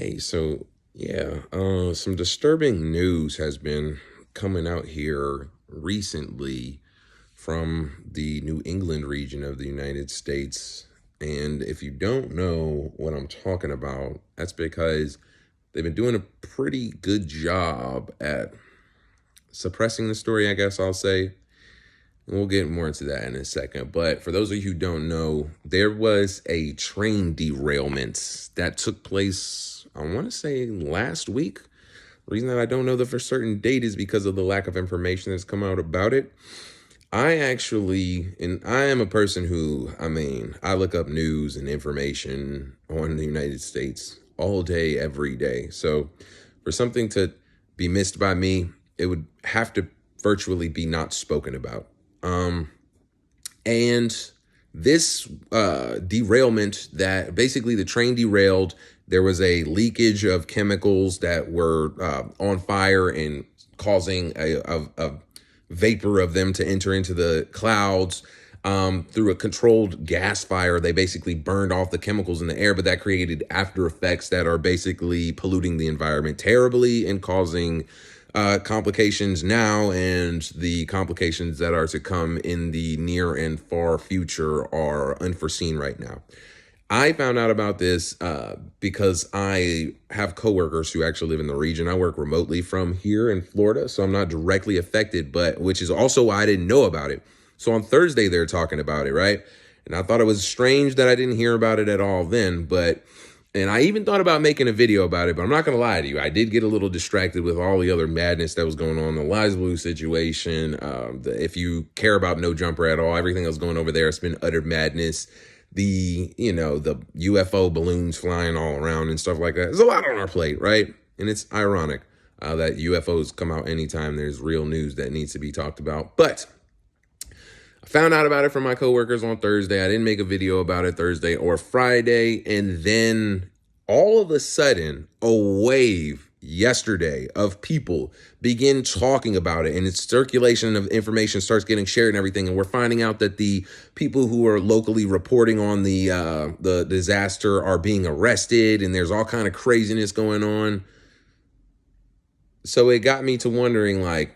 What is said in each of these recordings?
Hey, so yeah, some disturbing news has been coming out here recently from the New England region of the United States. And if you don't know what I'm talking about, that's because they've been doing a pretty good job at suppressing the story, I guess I'll say. And we'll get more into that in a second. But for those of you who don't know, there was a train derailment that took place, I want to say last week. The reason that I don't know the for certain date is because of the lack of information that's come out about it. And I am a person who, I look up news and information on the United States all day, every day. So for something to be missed by me, it would have to virtually be not spoken about. And this derailment, that basically the train derailed, there was a leakage of chemicals that were on fire and causing a vapor of them to enter into the clouds. Through a controlled gas fire, they basically burned off the chemicals in the air, but that created after effects that are basically polluting the environment terribly and causing complications now, and the complications that are to come in the near and far future are unforeseen right now. I found out about this because I have coworkers who actually live in the region. I work remotely from here in Florida, so I'm not directly affected, but which is also why I didn't know about it. So on Thursday, they're talking about it, right? And I thought it was strange that I didn't hear about it at all then, and I even thought about making a video about it, but I'm not going to lie to you. I did get a little distracted with all the other madness that was going on, the Lies Blue situation. If you care about No Jumper at all, everything that's going over there, it's been utter madness. The UFO balloons flying all around and stuff like that. There's a lot on our plate, right? And it's ironic that UFOs come out anytime there's real news that needs to be talked about. But I found out about it from my coworkers on Thursday. I didn't make a video about it Thursday or Friday. And then all of a sudden, a wave yesterday of people begin talking about it, and its circulation of information starts getting shared and everything. And we're finding out that the people who are locally reporting on the disaster are being arrested, and there's all kind of craziness going on. So it got me to wondering, like,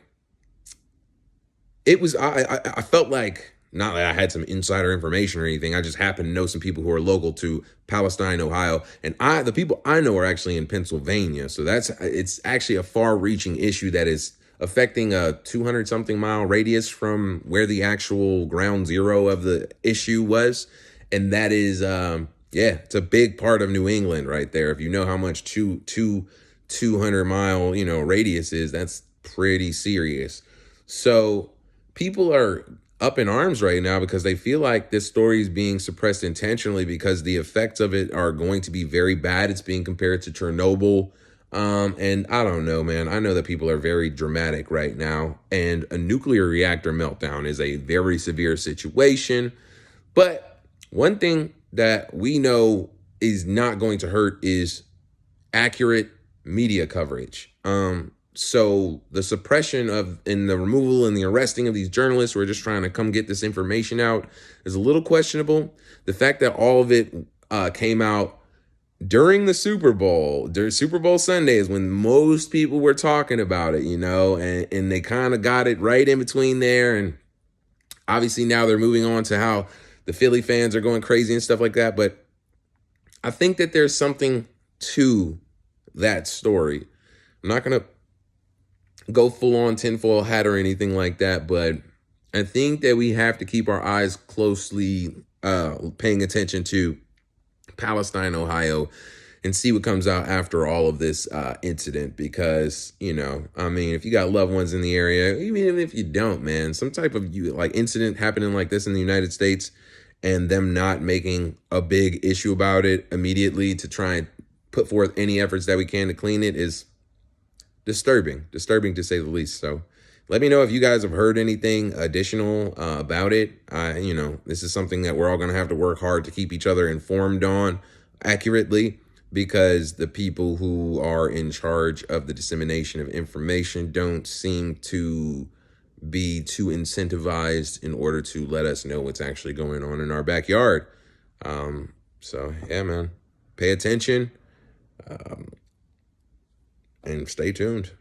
I felt like, not that I had some insider information or anything. I just happened to know some people who are local to Palestine, Ohio. And the people I know are actually in Pennsylvania. So it's actually a far reaching issue that is affecting a 200 something mile radius from where the actual ground zero of the issue was. And that is, it's a big part of New England right there. If you know how much 200-mile, radius is, that's pretty serious. So people are up in arms right now because they feel like this story is being suppressed intentionally because the effects of it are going to be very bad. It's being compared to Chernobyl. And I don't know, man. I know that people are very dramatic right now, and a nuclear reactor meltdown is a very severe situation. But one thing that we know is not going to hurt is accurate media coverage. So the suppression and the removal and the arresting of these journalists who are just trying to come get this information out is a little questionable. The fact that all of it came out during the Super Bowl, during Super Bowl Sunday, is when most people were talking about it, and they kind of got it right in between there. And obviously now they're moving on to how the Philly fans are going crazy and stuff like that. But I think that there's something to that story. I'm not going to go full on tinfoil hat or anything like that, but I think that we have to keep our eyes closely paying attention to Palestine, Ohio, and see what comes out after all of this incident. Because, if you got loved ones in the area, even if you don't, man, some type of incident happening like this in the United States and them not making a big issue about it immediately to try and put forth any efforts that we can to clean it is disturbing to say the least. So let me know if you guys have heard anything additional about it. This is something that we're all going to have to work hard to keep each other informed on accurately, because the people who are in charge of the dissemination of information don't seem to be too incentivized in order to let us know what's actually going on in our backyard. So yeah, man, pay attention. and stay tuned.